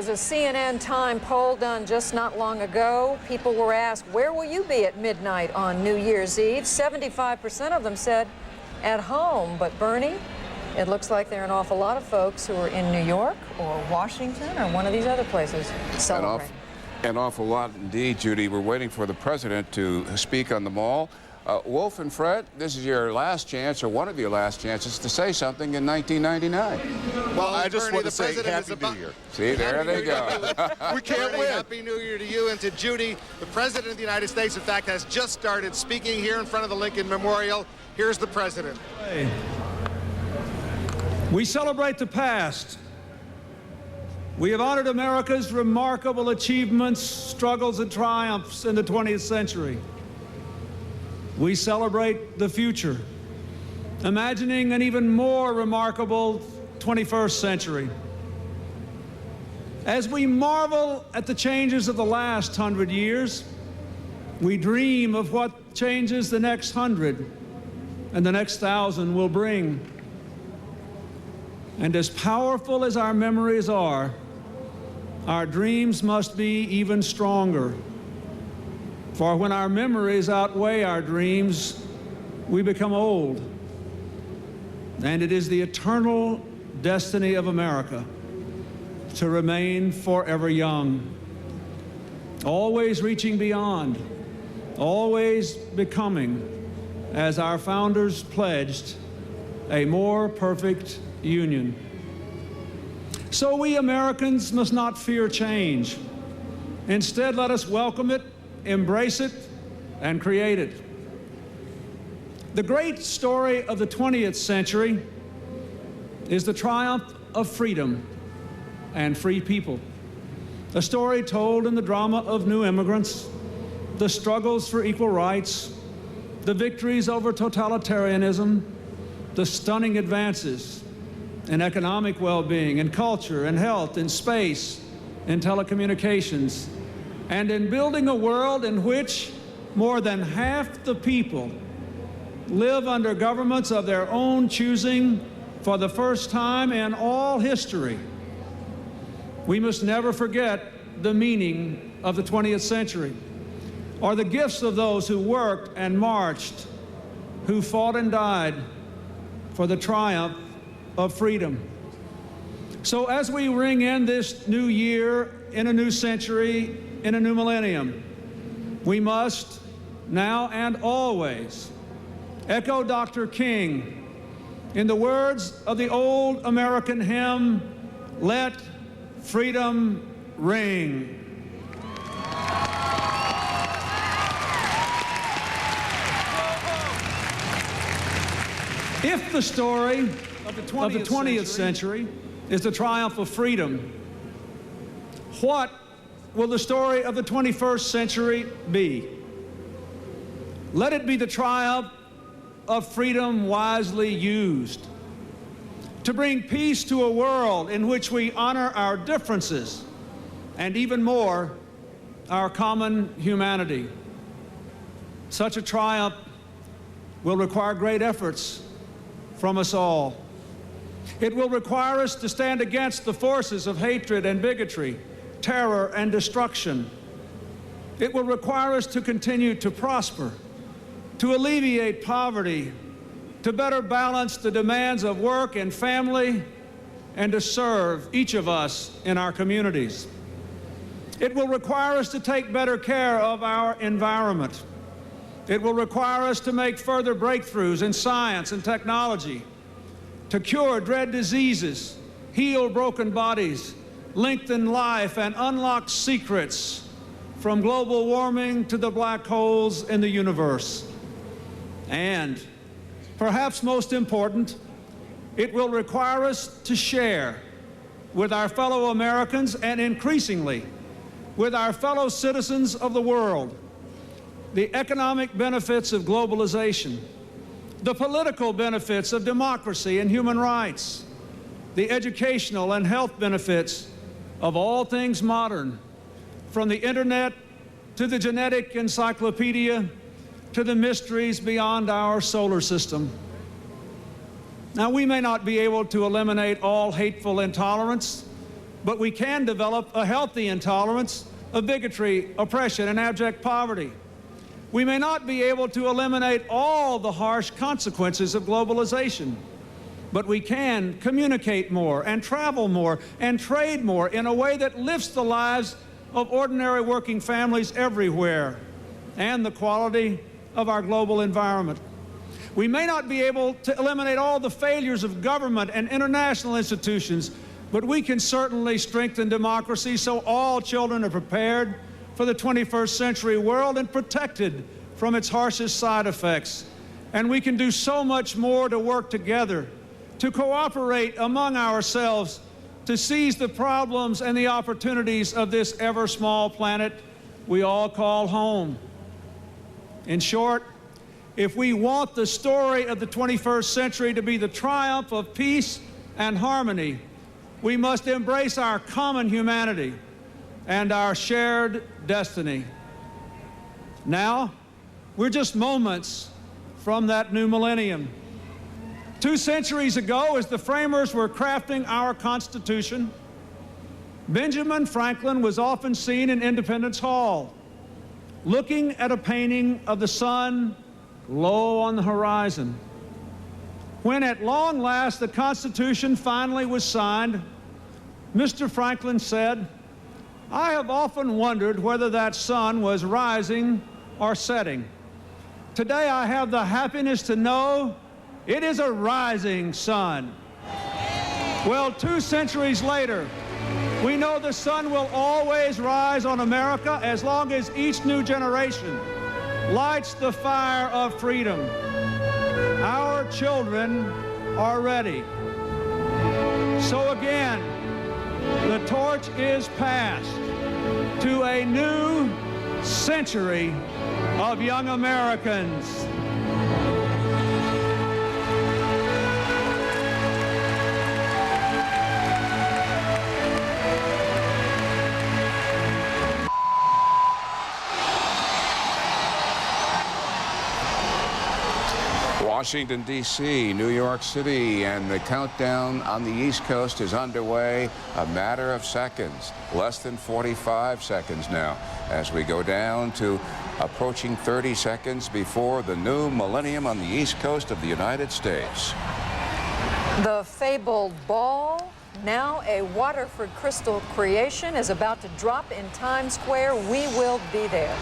was a CNN Time poll done just not long ago. People were asked, where will you be at midnight on New Year's Eve? 75% of them said at home. But Bernie, it looks like there are an awful lot of folks who are in New York or Washington or one of these other places celebrating. An awful lot indeed, Judy. We're waiting for the president to speak on the Mall. Wolf and Fred, this is your last chance, or one of your last chances, to say something in 1999. Well, I just want to say Happy New Year. See, there they go. We can't win. Happy New Year to you and to Judy. The President of the United States, in fact, has just started speaking here in front of the Lincoln Memorial. Here's the President. We celebrate the past. We have honored America's remarkable achievements, struggles, and triumphs in the 20th century. We celebrate the future, imagining an even more remarkable 21st century. As we marvel at the changes of the last 100 years, we dream of what changes the next 100 and the next 1,000 will bring. And as powerful as our memories are, our dreams must be even stronger. For when our memories outweigh our dreams, we become old. And it is the eternal destiny of America to remain forever young, always reaching beyond, always becoming, as our founders pledged, a more perfect union. So we Americans must not fear change. Instead, let us welcome it, embrace it, and create it. The great story of the 20th century is the triumph of freedom and free people. A story told in the drama of new immigrants, the struggles for equal rights, the victories over totalitarianism, the stunning advances in economic well-being, in culture, in health, in space, in telecommunications, and in building a world in which more than half the people live under governments of their own choosing for the first time in all history. We must never forget the meaning of the 20th century, or the gifts of those who worked and marched, who fought and died for the triumph of freedom. So as we ring in this new year, in a new century, in a new millennium, we must, now and always, echo Dr. King in the words of the old American hymn, "Let Freedom Ring." If the story of the 20th century is the triumph of freedom, what will the story of the 21st century be? Let it be the triumph of freedom wisely used, to bring peace to a world in which we honor our differences and, even more, our common humanity. Such a triumph will require great efforts from us all. It will require us to stand against the forces of hatred and bigotry, terror and destruction. It will require us to continue to prosper, to alleviate poverty, to better balance the demands of work and family, and to serve each of us in our communities. It will require us to take better care of our environment. It will require us to make further breakthroughs in science and technology, to cure dread diseases, heal broken bodies, lengthen life, and unlock secrets from global warming to the black holes in the universe. And, perhaps most important, it will require us to share with our fellow Americans, and increasingly with our fellow citizens of the world, the economic benefits of globalization, the political benefits of democracy and human rights, the educational and health benefits of all things modern, from the internet to the genetic encyclopedia to the mysteries beyond our solar system. Now, we may not be able to eliminate all hateful intolerance, but we can develop a healthy intolerance of bigotry, oppression, and abject poverty. We may not be able to eliminate all the harsh consequences of globalization, but we can communicate more and travel more and trade more in a way that lifts the lives of ordinary working families everywhere and the quality of our global environment. We may not be able to eliminate all the failures of government and international institutions, but we can certainly strengthen democracy so all children are prepared for the 21st century world and protected from its harshest side effects. And we can do so much more to work together, to cooperate among ourselves, to seize the problems and the opportunities of this ever-small planet we all call home. In short, if we want the story of the 21st century to be the triumph of peace and harmony, we must embrace our common humanity and our shared destiny. Now, we're just moments from that new millennium. 2 centuries ago, as the framers were crafting our Constitution, Benjamin Franklin was often seen in Independence Hall, looking at a painting of the sun low on the horizon. When at long last the Constitution finally was signed, Mr. Franklin said, "I have often wondered whether that sun was rising or setting. Today I have the happiness to know it is a rising sun." Well, 2 centuries later, we know the sun will always rise on America as long as each new generation lights the fire of freedom. Our children are ready. So again, the torch is passed to a new century of young Americans. Washington, D.C., New York City, and the countdown on the East Coast is underway. A matter of seconds, less than 45 seconds now, as we go down to approaching 30 seconds before the new millennium on the East Coast of the United States. The fabled ball, now a Waterford crystal creation, is about to drop in Times Square. We will be there.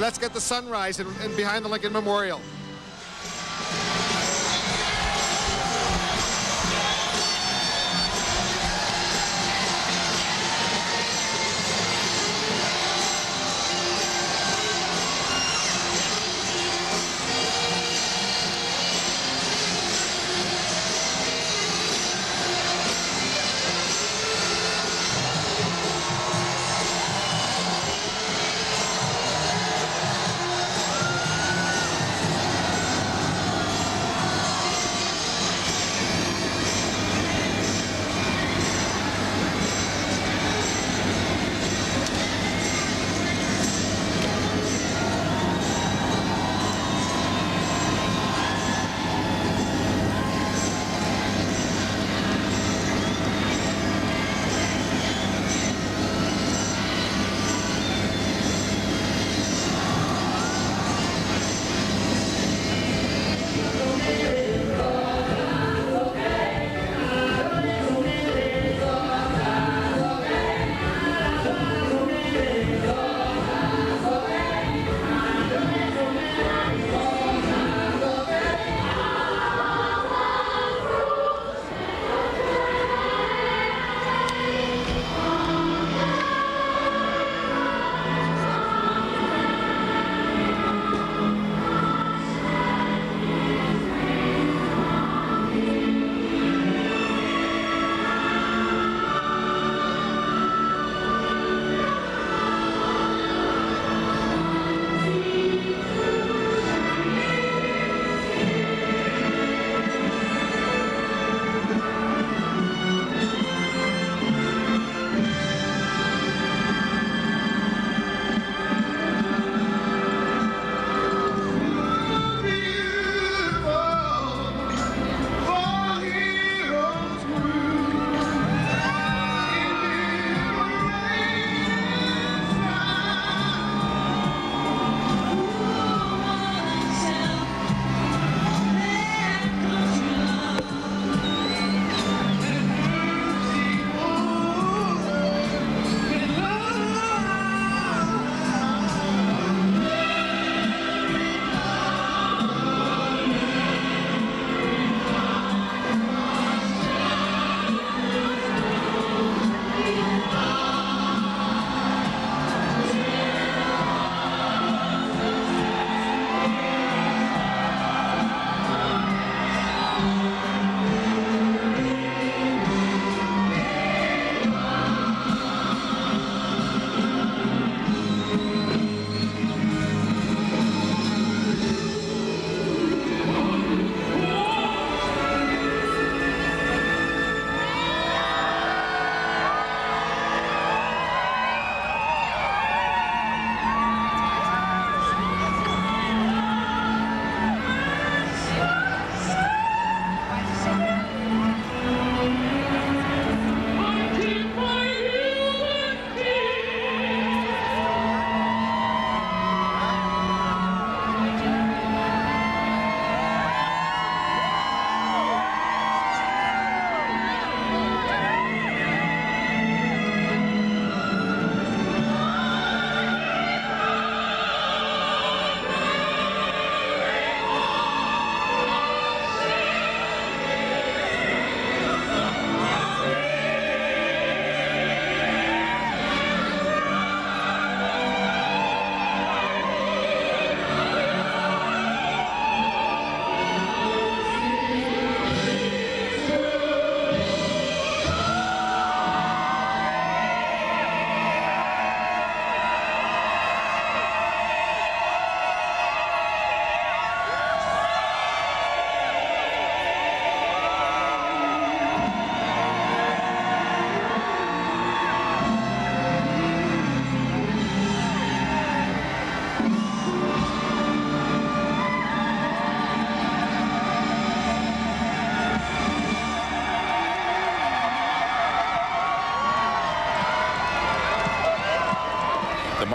let's get the sunrise and behind the Lincoln Memorial.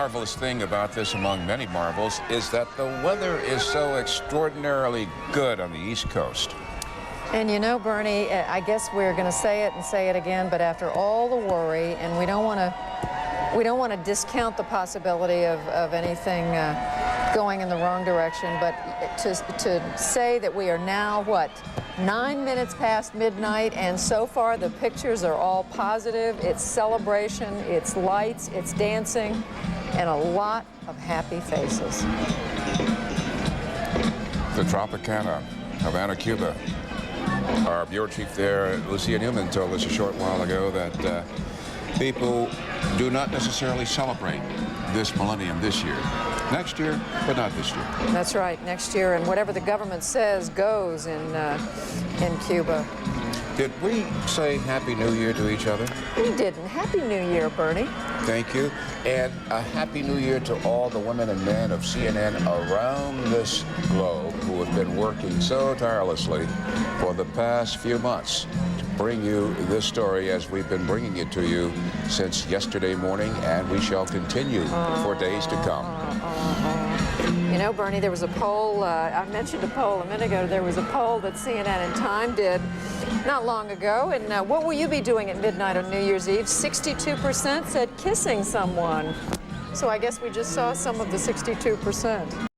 marvelous thing about this, among many marvels, is that the weather is so extraordinarily good on the East Coast. And you know, Bernie, I guess we're going to say it and say it again, but after all the worry, and we don't want to We don't want to discount the possibility of anything going in the wrong direction, but to say that we are now, what, 9 minutes past midnight, and so far the pictures are all positive. It's celebration, it's lights, it's dancing, and a lot of happy faces. The Tropicana, Havana, Cuba. Our bureau chief there, Lucia Newman, told us a short while ago that people do not necessarily celebrate this millennium this year. Next year, but not this year. That's right, next year, and whatever the government says goes in Cuba. Did we say Happy New Year to each other? We didn't. Happy New Year, Bernie. Thank you. And a Happy New Year to all the women and men of CNN around this globe who have been working so tirelessly for the past few months to bring you this story as we've been bringing it to you since yesterday morning, and we shall continue for days to come. You know, Bernie, there was a poll, I mentioned a poll a minute ago, there was a poll that CNN and Time did not long ago, and what will you be doing at midnight on New Year's Eve? 62% said kissing someone. So I guess we just saw some of the 62%.